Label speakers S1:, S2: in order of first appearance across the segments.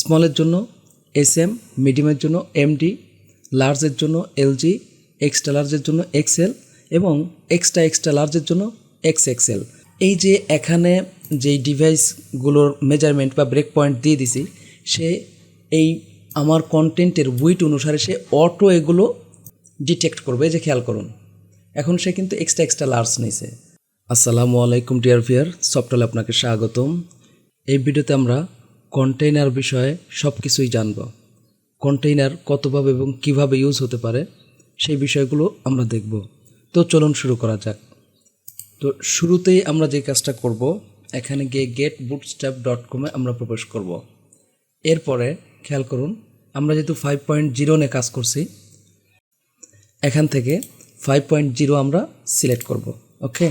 S1: স্মলের জন্য SM, মিডিয়ামের জন্য MD, লার্জের জন্য LG, এক্সট্রা লার্জের জন্য XL এবং এক্সট্রা লার্জের জন্য XXL। এই যে এখানে যেই ডিভাইসগুলোর মেজারমেন্ট বা ব্রেক পয়েন্ট দিয়ে দিছি, সে এই আমার কন্টেন্টের উইট অনুসারে সে অটো এগুলো ডিটেক্ট করবে। যে খেয়াল করুন, এখন সে কিন্তু এক্সট্রা লার্জ নিয়েছে। আসসালামু আলাইকুম ডিয়ার ভিউয়ার, সফটওয়্যারে আপনাকে স্বাগতম। এই ভিডিওতে আমরা কন্টেইনার বিষয়ে সব কিছুই জানব। কন্টেইনার কতভাবে এবং কিভাবে ইউজ হতে পারে সেই বিষয়গুলো আমরা দেখব। তো চলুন শুরু করা যাক। তো শুরুতেই আমরা যে কাজটা করব, এখানে গিয়ে getbootstrap.com আমরা প্রবেশ করব। এরপরে খেয়াল করুন, আমরা যেহেতু 5.0 নিয়ে কাজ করছি, এখান থেকে 5.0 আমরা সিলেক্ট করব। ওকে,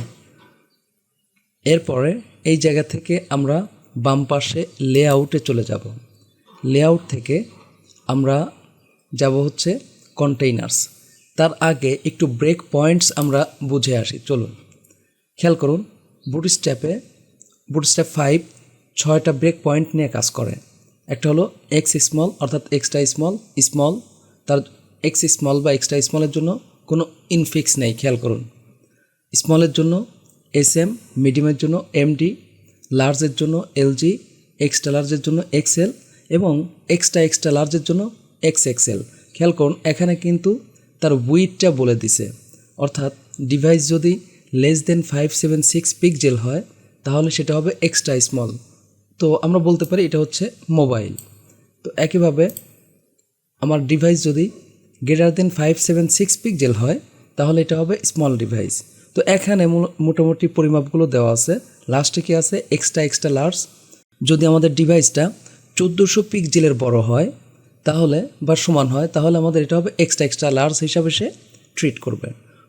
S1: এরপরে এই জায়গা থেকে আমরা বাম পাশে লেআউটে চলে যাব। লেআউট থেকে আমরা যাব হচ্ছে কন্টেইনার্স। তার আগে একটু ব্রেক পয়েন্টস আমরা বুঝে আসি। চলুন খেয়াল করুন, বুটস্ট্র্যাপ 5 6টা ব্রেক পয়েন্ট নিয়ে কাজ করে। একটা হলো এক্স স্মল অর্থাৎ এক্সট্রা স্মল, তার এক্স স্মল বা এক্সট্রা স্মলের জন্য কোনো ইনফিক্স নেই। খেয়াল করুন, স্মলের জন্য SM, মিডিয়ামের জন্য MD, লার্জের জন্য LG, এক্সট্রা লার্জের জন্য XL এবং এক্সট্রা লার্জের জন্য XXL। খেয়াল করুন, এখানে কিন্তু তার উইডটা বলে দিছে, অর্থাৎ ডিভাইস যদি লেস দেন 576 পিক্সেল হয় তাহলে সেটা হবে এক্সট্রা স্মল। তো আমরা বলতে পারি এটা হচ্ছে মোবাইল। তো একইভাবে আমার ডিভাইস যদি গ্রেটার দেন 576 পিক্সেল হয় তাহলে এটা হবে স্মল ডিভাইস। তো এখানে মোটামুটি পরিমাপগুলো দেওয়া আছে। লাস্টে কি আছে, এক্সট্রা লার্জ। যদি আমাদের ডিভাইসটা 1400 পিক্সেলের বড় হয় তাহলে বা সমান হয় তাহলে আমাদের এটা হবে এক্সট্রা লার্জ হিসাবে সে ট্রিট করবে।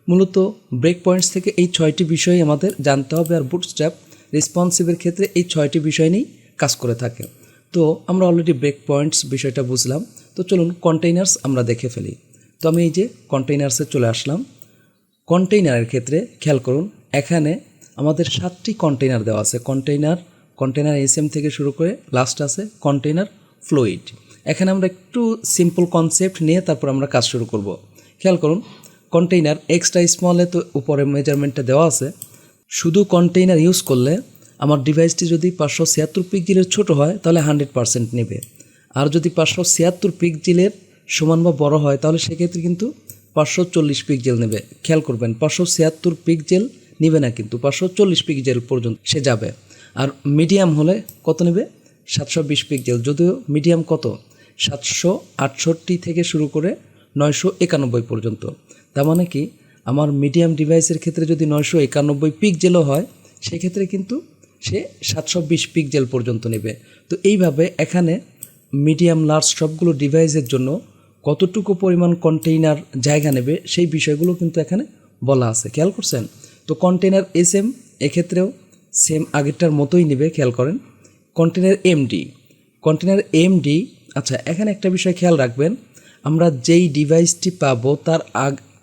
S1: মূলত ব্রেক পয়েন্টস থেকে এই 6টি বিষয় আমাদের জানতে হবে, আর বুটস্ট্র্যাপ রেসপন্সিভের ক্ষেত্রে এই 6টি বিষয় নিয়েই কাজ করে থাকে। তো আমরা অলরেডি ব্রেক পয়েন্টস বিষয়টা বুঝলাম। তো চলুন কন্টেইনার্স আমরা দেখে ফেলি। তো আমি এই যে কন্টেইনার্সে চলে আসলাম। কন্টেইনারের ক্ষেত্রে খেয়াল করুন, এখানে আমাদের 7টি কন্টেইনার দেওয়া আছে। কন্টেইনার SM থেকে শুরু করে লাস্ট আছে কন্টেইনার ফ্লুইড। এখানে আমরা একটু সিম্পল কনসেপ্ট নিয়ে তারপর আমরা কাজ শুরু করব। খেয়াল করুন, কন্টেইনার এক্সট্রা স্মলে তো উপরে মেজারমেন্টটা দেওয়া আছে। শুধু কন্টেইনার ইউজ করলে আমার ডিভাইসটি যদি 576 পিক্সেলের ছোট হয় তাহলে 100% নেবে, আর যদি 576 পিক্সেলের সমান বা বড় হয় তাহলে সেক্ষেত্রে কিন্তু 540 পিক্সেল নেবে। খেয়াল করবেন, 576 পিক্সেল নেবে না, কিন্তু 540 পিক্সেল পর্যন্ত সে যাবে। আর মিডিয়াম হলে কত নেবে, 720 পিক্সেল। যদিও মিডিয়াম কত, 768 থেকে শুরু করে 991 পর্যন্ত। তার মানে কি, আমার মিডিয়াম ডিভাইসের ক্ষেত্রে যদি 991 পিক্সেলও হয় সেক্ষেত্রে কিন্তু সে 720 পিক্সেল পর্যন্ত নেবে। তো এইভাবে এখানে মিডিয়াম লার্জ সবগুলো ডিভাইসের জন্য কতটুকু পরিমাণ কন্টেইনার জায়গা নেবে সেই বিষয়গুলো কিন্তু এখানে বলা আছে। খেয়াল করছেন? তো কন্টেইনার SM এক্ষেত্রেও সেম আগেরটার মতোই নেবে। খেয়াল করেন, কন্টেইনার MD। আচ্ছা, এখানে একটা বিষয় খেয়াল রাখবেন, আমরা যেই ডিভাইসটি পাবো তার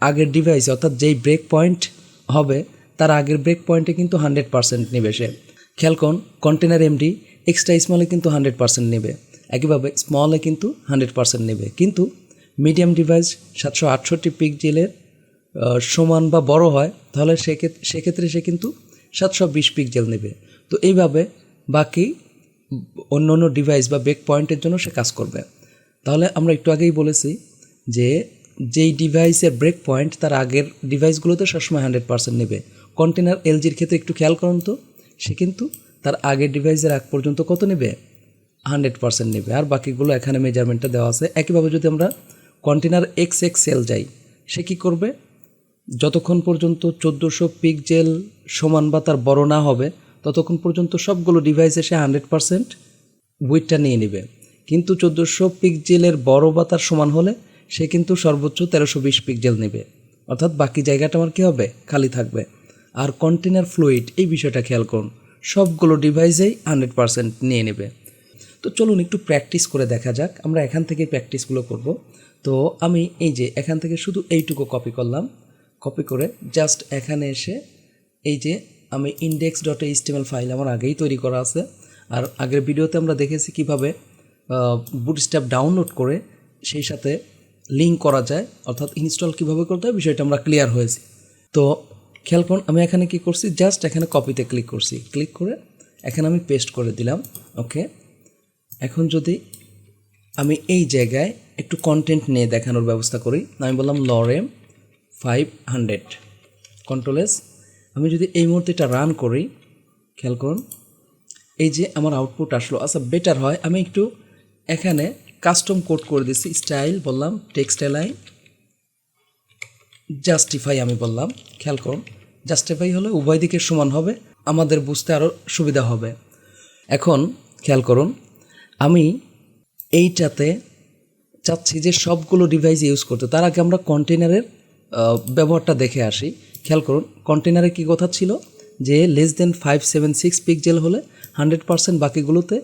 S1: আগের ডিভাইস অর্থাৎ যেই ব্রেক পয়েন্ট হবে তার আগের ব্রেক পয়েন্টে কিন্তু 100% নেবে সে। খেয়াল করুন, কন্টেইনার MD এক্সট্রা স্মলে কিন্তু 100% নেবে, একইভাবে স্মলে কিন্তু 100% নেবে। কিন্তু মিডিয়াম ডিভাইস 768 পিক্সেলের সমান বা বড় হয় তাহলে সেক্ষেত্রে সে কিন্তু 720 পিক্সেল নেবে। তো এইভাবে বাকি অন্য ডিভাইস বা ব্রেক পয়েন্টের জন্য সে কাজ করবে। তাহলে আমরা একটু আগেই বলেছি যে যেই ডিভাইসের ব্রেক পয়েন্ট তার আগের ডিভাইসগুলোতে সবসময় 100% নেবে। কন্টেইনার LGর ক্ষেত্রে একটু খেয়াল করুন তো, সে কিন্তু তার আগের ডিভাইসের আগ পর্যন্ত কত নেবে, 100% নেবে, আর বাকিগুলো এখানে মেজারমেন্টটা দেওয়া আছে। একইভাবে যদি আমরা কন্টেইনার XXL যাই, সে কী করবে, যতক্ষণ পর্যন্ত 1400 পিক্সেল সমান বা তার বড় না হবে ততক্ষণ পর্যন্ত সবগুলো ডিভাইসে সে 100% উইডটা নিয়ে নেবে। কিন্তু 1400 পিক্সেলের বড় বা তার সমান হলে সে কিন্তু সর্বোচ্চ 1320 পিক্সেল নেবে, অর্থাৎ বাকি জায়গাটা আমার কী হবে, খালি থাকবে। আর কন্টেইনার ফ্লুইড এই বিষয়টা খেয়াল করুন, সবগুলো ডিভাইসেই 100% নিয়ে নেবে। তো চলুন একটু প্র্যাকটিস করে দেখা যাক। আমরা এখান থেকে প্র্যাকটিসগুলো করব। তো আমি এই যে এখান থেকে শুধু এইটুকু কপি করলাম, কপি করে জাস্ট এখানে এসে এই যে আমি index.html ফাইল আমার আগেই তৈরি করা আছে, আর আগের ভিডিওতে আমরা দেখেছি কিভাবে বুটস্ট্র্যাপ ডাউনলোড করে সেই সাথে লিঙ্ক করা যায়, অর্থাৎ ইনস্টল কীভাবে করতে হয় বিষয়টা আমরা ক্লিয়ার হয়েছি। তো খেয়াল করুন, আমি এখানে কি করছি, জাস্ট এখানে কপিতে ক্লিক করছি, ক্লিক করে এখানে আমি পেস্ট করে দিলাম। ওকে, এখন যদি আমি এই জায়গায় একটু কন্টেন্ট নিয়ে দেখানোর ব্যবস্থা করি, আমি বললাম লরেম 500 কন্ট্রোল-S। আমি যদি এই মুহূর্তে এটা রান করি, খেয়াল করুন এই যে আমার আউটপুট আসলো। আচ্ছা, বেটার হয় আমি একটু এখানে কাস্টম কোড করে দিচ্ছি, স্টাইল বললাম টেক্সট অ্যালাইন, জাস্টিফাই আমি বললাম। খেয়াল করুন, জাস্টিফাই হলে উভয় দিকে সমান হবে, আমাদের বুঝতে আরও সুবিধা হবে। এখন খেয়াল করুন, আমি এইটাতে চাচ্ছি যে সবগুলো ডিভাইস ইউজ করতে, তার আগে আমরা কন্টেনারের ব্যবহারটা দেখে আসি। খেয়াল করুন, কন্টেনারে কী কথা ছিল যে লেস দেন 576 পিক্সেল হলে 100%, বাকিগুলোতে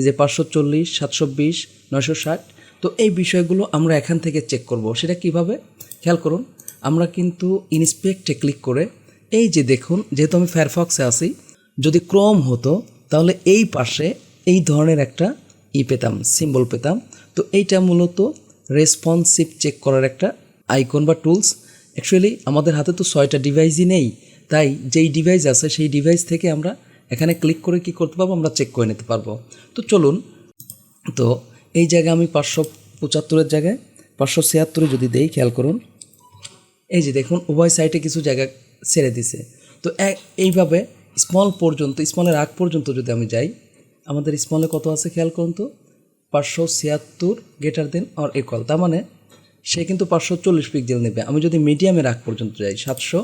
S1: যে 540, 720, 960। তো এই বিষয়গুলো আমরা এখান থেকে চেক করব। সেটা কিভাবে? খেয়াল করুন, আমরা কিন্তু ইনস্পেক্টে ক্লিক করে এই যে দেখুন, যেহেতু আমি ফায়ারফক্সে আছি, যদি ক্রোম হতো তাহলে এই পাশে এই ধরনের একটা পেতাম, সিম্বল পেতাম। তো এইটা মূলত রেসপন্সিভ চেক করার একটা আইকন বা টুলস। অ্যাকচুয়ালি আমাদের হাতে তো 6টা ডিভাইসই নেই, তাই যেই ডিভাইস আছে সেই ডিভাইস থেকে আমরা এখানে ক্লিক করে কি করতে পারবো, আমরা চেক করে নিতে পারবো। তো চলুন, তো এই জায়গায় আমি 575-এর জায়গায় 576 যদি দেই, খেয়াল করুন এই যে দেখুন উভয় সাইডে কিছু জায়গা ছেড়ে দিছে। তো এইভাবে স্মল পর্যন্ত, স্মলের আগ পর্যন্ত যদি আমি যাই, আমাদের স্মলে কত আছে খেয়াল করুন তো, 576 গ্রেটার দেন অর ইকুয়াল, তার মানে সে কিন্তু 540 পিক্সেল নেবে। আমি যদি মিডিয়ামের আগ পর্যন্ত যাই, 700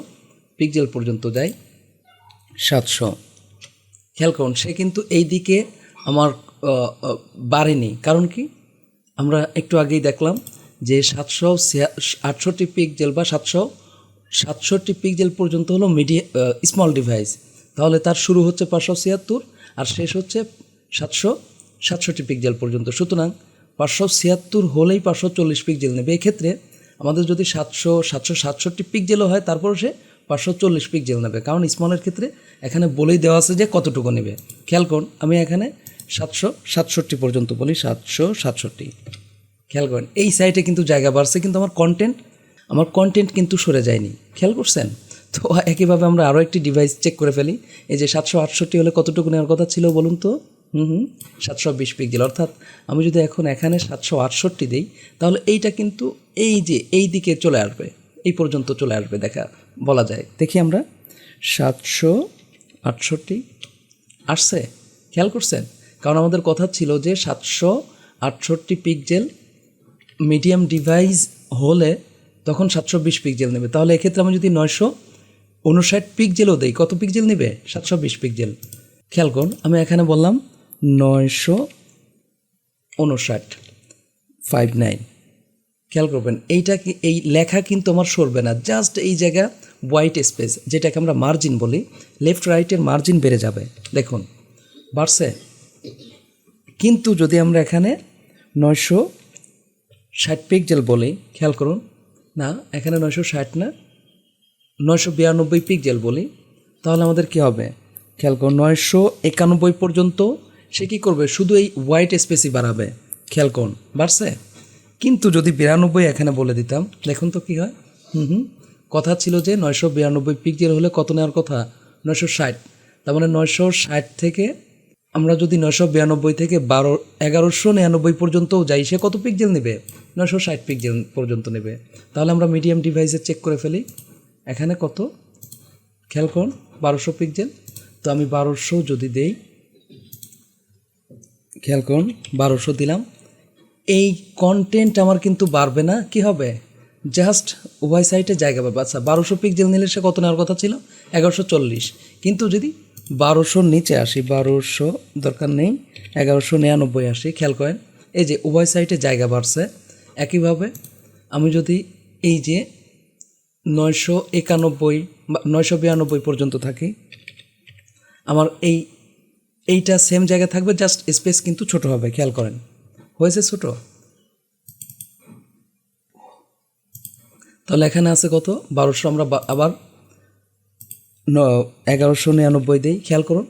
S1: পিক্সেল পর্যন্ত যাই, 700, খেয়াল করুন সে কিন্তু এই দিকে আমার বাড়েনি। কারণ কি, আমরা একটু আগেই দেখলাম যে 768 পিক্সেল বা 767 পিক্সেল পর্যন্ত হলো স্মল ডিভাইস, তাহলে তার শুরু হচ্ছে 576 আর শেষ হচ্ছে 767 পিক্সেল পর্যন্ত। সুতরাং 576 হলেই 540 পিক্সেল নেবে। এক্ষেত্রে আমাদের যদি 767 পিক্সেলও হয়, তারপর সে 540 পিক্সেল নেবে, কারণ স্মলের ক্ষেত্রে এখানে বলেই দেওয়া আছে যে কতটুকু নেবে। খেয়াল করুন, আমি এখানে 767 পর্যন্ত বলি, 767। খেয়াল করেন এই সাইটে কিন্তু জায়গা বাড়ছে, কিন্তু আমার কন্টেন্ট কিন্তু সরে যায়নি। খেয়াল করছেন? তো একইভাবে আমরা আরও একটি ডিভাইস চেক করে ফেলি। এই যে 768 হলে কতটুকু নেওয়ার কথা ছিল বলুন তো? 720 পিক্সেল। অর্থাৎ আমি যদি এখন এখানে 768 দিই, তাহলে এইটা কিন্তু এই যে এই দিকে চলে আসবে, এই পর্যন্ত চলে আসবে, দেখা বলা যায়। দেখি আমরা 768 আসছে, খেয়াল করছেন? কারণ আমাদের কথা ছিল যে 768 পিক্সেল মিডিয়াম ডিভাইস হলে তখন 720 পিক্সেল নেবে। তাহলে এক্ষেত্রে আমি যদি 959 পিক্সেলও দেই, কত পিক্সেল নেবে? 720 পিক্সেল। খেয়াল করুন, আমি এখানে বললাম 959, খেয়াল করবেন এইটা কি, এই লেখা কিন্তু আমার সরবে না, জাস্ট এই জায়গা হোয়াইট স্পেস, যেটাকে আমরা মার্জিন বলি, লেফট রাইটের মার্জিন বেড়ে যাবে। দেখুন বাড়ছে। কিন্তু যদি আমরা এখানে 960 পিক্সেল বলি, খেয়াল করুন, না এখানে 960 না, 992 পিক্সেল বলি, তাহলে আমাদের কি হবে? খেয়াল করুন, 991 পর্যন্ত সে কী করবে? শুধু এই হোয়াইট স্পেসই বাড়াবে। খেয়াল করুন, বাড়ছে। কিন্তু যদি 92 এখানে বলে দিতাম, দেখুন তো কী হয়। কথা ছিল যে 992 পিক্সেল হলে কত নেওয়ার কথা? 960। তার মানে 960 থেকে আমরা যদি 992 থেকে 1199 পর্যন্তও যাই, সে কত পিক্সেল নেবে? 960 পিক্সেল পর্যন্ত নেবে। তাহলে আমরা মিডিয়াম ডিভাইসে চেক করে ফেলি, এখানে কত? খেয়াল করুন, 1200 পিক্সেল। তো আমি 1200 যদি দেই, খেয়াল করুন 1200 দিলাম, এই কন্টেন্ট আমার কিন্তু বাড়বে না, কি হবে? জাস্ট উভয় সাইডে জায়গা পাবে। আচ্ছা, 1200 পিক্সেল নিলে সে কত নেওয়ার কথা ছিল? 1140। কিন্তু যদি 1200 নিচে আসি, 1200 দরকার নেই, 1199 আসি, খেয়াল করেন এই যে উভয় সাইডে জায়গা বাড়ছে। একইভাবে আমি যদি এই যে 991 বা 992 পর্যন্ত থাকি, আমার এইটা সেম জায়গায় থাকবে, জাস্ট স্পেস কিন্তু ছোট হবে। খেয়াল করেন, হয়েছে ছোট। তাহলে এখানে আছে কত? 1200। আমরা আবার 1199 দিই। খেয়াল করুন,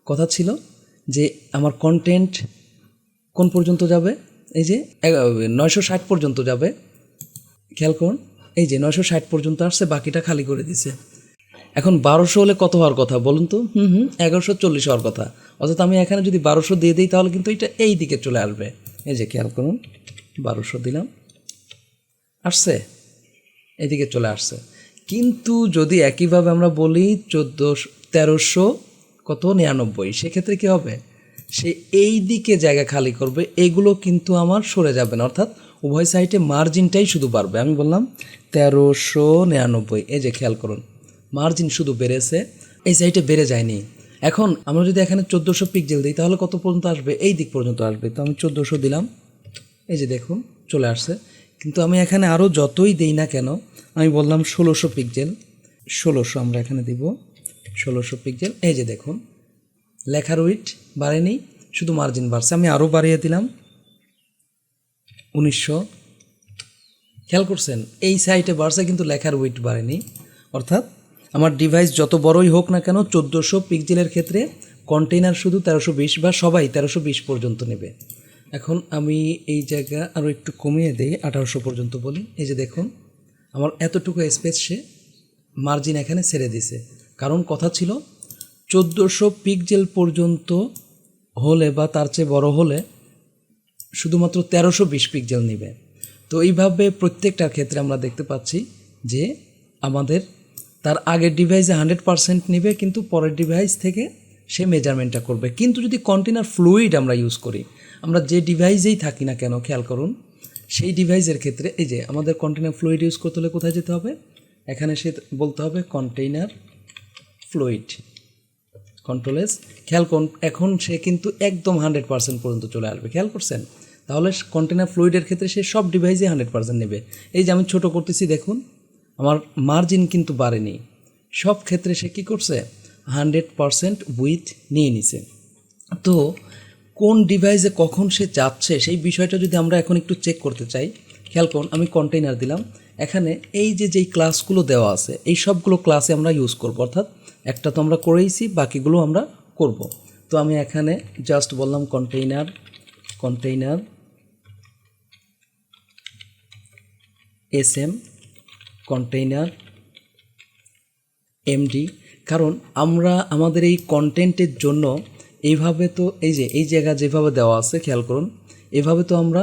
S1: কথা ছিল যে আমার কন্টেন্ট কোন পর্যন্ত যাবে? এই যে 960 পর্যন্ত যাবে। খেয়াল করুন, এই যে 960 পর্যন্ত আসছে, বাকিটা খালি করে দিছে। এখন 1200 হলে কত হওয়ার কথা বলুন তো? 1140 হওয়ার কথা। অর্থাৎ আমি এখানে যদি 1200 দিয়ে দিই তাহলে কিন্তু এটা এই দিকে চলে আসবে। এই যে খেয়াল করুন, 1200 দিলাম, আসছে, এদিকে চলে আসছে। কিন্তু যদি একইভাবে আমরা বলি 1300 কত 99, সেক্ষেত্রে কী হবে? সে এই দিকে জায়গা খালি করবে, এগুলো কিন্তু আমার সরে যাবে না, অর্থাৎ উভয় সাইডে মার্জিনটাই শুধু বাড়বে। আমি বললাম 1399, এই যে খেয়াল করুন মার্জিন শুধু বেড়েছে, এই সাইডে বেড়ে যায়নি। এখন আমরা যদি এখানে 1400 পিক্সেল দিই তাহলে কত পর্যন্ত আসবে? এই দিক পর্যন্ত আসবে। তো আমি 1400 দিলাম, এই যে দেখুন চলে আসছে। কিন্তু আমি এখানে আরও যতই দেই না কেন, আমি বললাম 1600 পিক্সেল, 1600 আমরা এখানে দিব, 1600 পিক্সেল। এই যে দেখুন লেখার উইডথ বাড়েনি, শুধু মার্জিন বাড়ছে। আমি আরও বাড়িয়ে দিলাম 1900। খেয়াল করছেন এই সাইডে বাড়ছে কিন্তু লেখার উইডথ বাড়েনি। অর্থাৎ আমার ডিভাইস যত বড়ই হোক না কেন 1400 পিক্সেলের ক্ষেত্রে কন্টেইনার শুধু 1320 বা সবাই 1320 পর্যন্ত নেবে। এখন আমি এই জায়গা আরও একটু কমিয়ে দিই, 1800 পর্যন্ত বলি। এই যে দেখুন আমার এতটুকু স্পেস সে মার্জিন এখানে ছেড়ে দিছে, কারণ কথা ছিল 1400 পিক্সেল পর্যন্ত হলে বা তার চেয়ে বড় হলে শুধুমাত্র 1320 পিক্সেল নেবে। তো এইভাবে প্রত্যেকটার ক্ষেত্রে আমরা দেখতে পাচ্ছি যে আমাদের তার আগের ডিভাইসে 100% নেবে, কিন্তু পরের ডিভাইস থেকে সে মেজারমেন্টটা করবে। কিন্তু যদি কন্টেনার ফ্লুইড আমরা ইউজ করি, আমরা যে ডিভাইসেই থাকি না কেন খেয়াল করুন, সেই ডিভাইসের ক্ষেত্রে এই যে আমাদের কন্টেনার ফ্লুইড ইউজ করতে হলে কোথায় যেতে হবে? এখানে সে বলতে হবে কন্টেইনার ফ্লুইড, কন্ট্রোল এস। খেয়াল করুন এখন সে কিন্তু একদম 100% পর্যন্ত চলে আসবে। খেয়াল করছেন? তাহলে কন্টেনার ফ্লুইডের ক্ষেত্রে সে সব ডিভাইসে 100% নেবে। এই যে আমি ছোট করতেছি দেখুন আমার মার্জিন কিন্তু বাড়েনি, সব ক্ষেত্রে সে কী করছে? 100% উইথ নিয়ে নিছে। তো কোন ডিভাইসে কখন সে যাচ্ছে সেই বিষয়টা যদি আমরা এখন একটু চেক করতে চাই, খেয়াল করুন আমি কন্টেইনার দিলাম, এখানে এই যে যেই ক্লাসগুলো দেওয়া আছে এই সবগুলো ক্লাসে আমরা ইউজ করব, অর্থাৎ একটা তো আমরা করেইছি, বাকিগুলো আমরা করব। তো আমি এখানে জাস্ট বললাম কন্টেইনার SM কন্টেইনার MD, কারণ আমরা আমাদের এই কন্টেন্টের জন্য এইভাবে তো এই যে এই জায়গা যেভাবে দেওয়া আছে খেয়াল করুন, এভাবে তো আমরা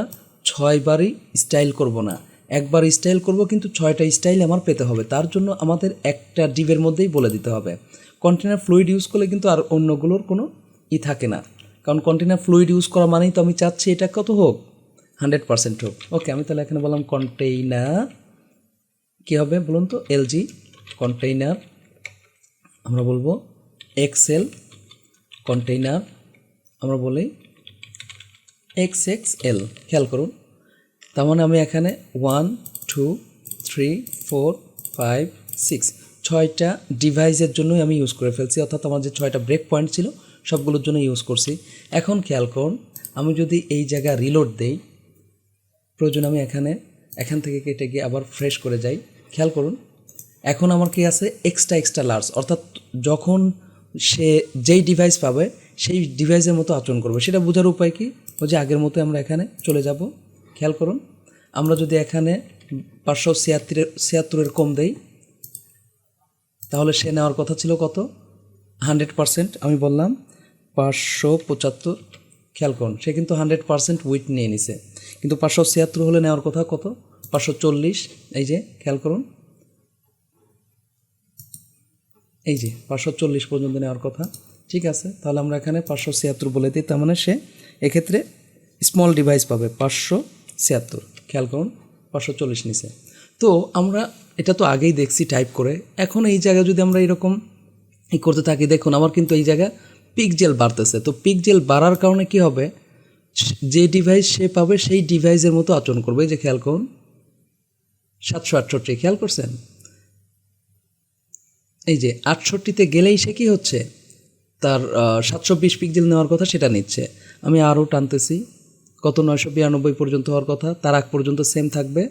S1: 6 বারই স্টাইল করব না, একবার স্টাইল করব, কিন্তু 6টা স্টাইল আমার পেতে হবে। তার জন্য আমাদের একটা ডিভের মধ্যেই বলে দিতে হবে। কন্টেনার ফ্লুইড ইউজ করলে কিন্তু আর অন্যগুলোর কোনো থাকে না, কারণ কন্টেনার ফ্লুইড ইউজ করা মানেই তো আমি চাচ্ছি এটা কত হোক? 100% হোক। ওকে, আমি তাহলে এখানে বললাম কন্টেইনার, কী হবে বলুন তো? LG কন্টেইনার, আমরা বলবো XL কন্টেইনার, আমরা বলি XXL। খেয়াল করুন তার মানে আমি এখানে 1 2 3 4 5 6 6টা ডিভাইসের জন্যই আমি ইউজ করে ফেলছি, অর্থাৎ আমার যে 6টা ব্রেক পয়েন্ট ছিল সবগুলোর জন্য ইউজ করছি। এখন খেয়াল করুন আমি যদি এই জায়গা রিলোড দেই, প্রয়োজন আমি এখান থেকে কেটে গিয়ে আবার ফ্রেশ করে যাই। খেয়াল করুন এখন আমার কি আছে? এক্সট্রা লার্জ, অর্থাৎ যখন সে যেই ডিভাইস পাবে সেই ডিভাইসের মতো আচরণ করবে। সেটা বোঝার উপায় কি? ওই যে আগের মতো আমরা এখানে চলে যাব। খেয়াল করুন আমরা যদি এখানে 576 কম দেই তাহলে সে নেওয়ার কথা ছিল কত? 100%। আমি বললাম 575। খেয়াল করুন সে কিন্তু 100% উইথ নিয়ে নিছে, কিন্তু 576 হলে নেওয়ার কথা কত? 540। এই যে খেয়াল করুন এই যে 540 পর্যন্ত নেওয়ার কথা। ঠিক আছে, তাহলে আমরা এখানে 576 বলে দিই, তার মানে সে এক্ষেত্রে স্মল ডিভাইস পাবে 576। খেয়াল করুন 540 নিচে। তো আমরা এটা তো আগেই দেখছি টাইপ করে, এখন এই জায়গায় যদি আমরা এরকম করতে থাকি, দেখুন আমার কিন্তু এই জায়গা পিক্সেল বাড়তেছে। তো পিক্সেল বাড়ার কারণে কি হবে? যে ডিভাইস সে পাবে সেই ডিভাইসের মতো আচরণ করবে। এই যে খেয়াল করুন 768, খেয়াল করছেন? এই যে 68তে গেলেই সে কী হচ্ছে? তার 720 পিক্সেল নেওয়ার কথা সেটা নিচ্ছে। আমি আরও টানতেছি, কত? 992 পর্যন্ত হওয়ার কথা, তার আগ পর্যন্ত সেম থাকবে,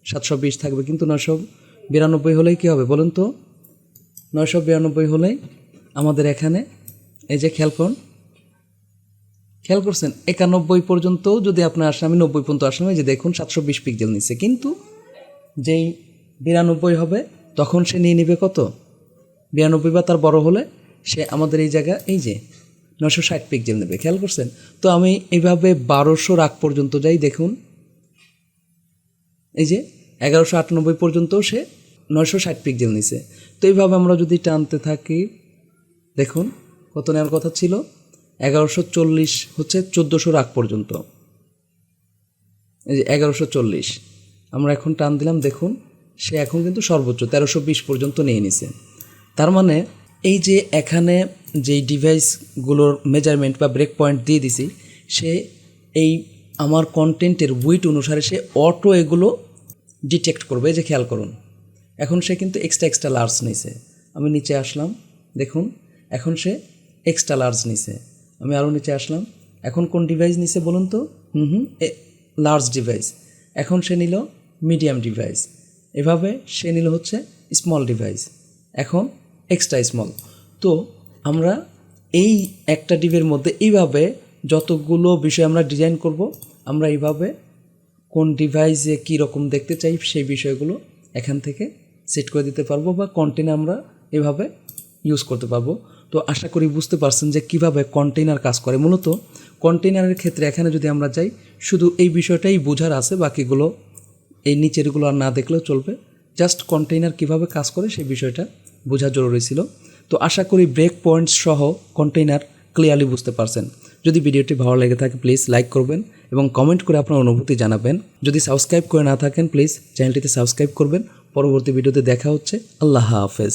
S1: 720 থাকবে। কিন্তু 992 হলেই কী হবে বলুন তো? 992 হলেই আমাদের এখানে এই যে খেয়াল করুন খেয়াল করছেন 91 পর্যন্ত যদি আপনার আসে, আমি 90 পর্যন্ত আসলাম, এই যে দেখুন 720 পিক্সেল নিচ্ছে, কিন্তু যেই 92 হবে তখন সে নিয়ে নেবে কত, 92 বা তার বড় হলে সে আমাদের এই জায়গা এই যে 960 পিক্সেল নেবে। খেয়াল করছেন? তো আমি এইভাবে 1200 রাগ পর্যন্ত যাই, দেখুন এই যে 1198 পর্যন্ত সে 960 পিক্সেল নিছে। তো এইভাবে আমরা যদি টানতে থাকি, দেখুন কত নেওয়ার কথা ছিল, 1140 হচ্ছে 1400 রাগ পর্যন্ত, এই যে 1140 আমরা এখন টান দিলাম, দেখুন সে এখন কিন্তু সর্বোচ্চ 1320 পর্যন্ত নিয়ে নিছে। তার মানে এই যে এখানে যেই ডিভাইসগুলোর মেজারমেন্ট বা ব্রেক পয়েন্ট দিয়ে দিছি, সে এই আমার কন্টেন্টের উইট অনুসারে সে অটো এগুলো ডিটেক্ট করবে। এই যে খেয়াল করুন, এখন সে কিন্তু এক্সট্রা লার্জ নিছে। আমি নিচে আসলাম, দেখুন এখন সে এক্সট্রা লার্জ নিছে। আমি আরও নিচে আসলাম, এখন কোন ডিভাইস নিছে বলুন তো? Large device. এখন সে নিল মিডিয়াম ডিভাইস, এভাবে সে নিল হচ্ছে স্মল ডিভাইস, এখন এক্সট্রা স্মল। তো আমরা এই একটা ডিভের মধ্যে এইভাবে যতগুলো বিষয় আমরা ডিজাইন করব, আমরা এইভাবে কোন ডিভাইসে কী রকম দেখতে চাই সেই বিষয়গুলো এখান থেকে সেট করে দিতে পারবো, বা কন্টেনার আমরা এভাবে ইউজ করতে পারবো। তো আশা করি বুঝতে পারছেন যে কিভাবে কন্টেনার কাজ করে। মূলত কন্টেনারের ক্ষেত্রে এখানে যদি আমরা যাই, শুধু এই বিষয়টাই বোঝার আছে, বাকিগুলো এই নিচেরগুলো আর না দেখলেও চলবে। জাস্ট কন্টেইনার কিভাবে কাজ করে সেই বিষয়টা বোঝা জরুরি ছিল। তো আশা করি ব্রেক পয়েন্টস সহ কন্টেইনার ক্লিয়ারলি বুঝতে পারছেন। যদি ভিডিওটি ভালো লেগে থাকে প্লিজ লাইক করবেন এবং কমেন্ট করে আপনার অনুভূতি জানাবেন। যদি সাবস্ক্রাইব করে না থাকেন প্লিজ চ্যানেলটিতে সাবস্ক্রাইব করবেন। পরবর্তী ভিডিওতে দেখা হচ্ছে। আল্লাহ হাফেজ।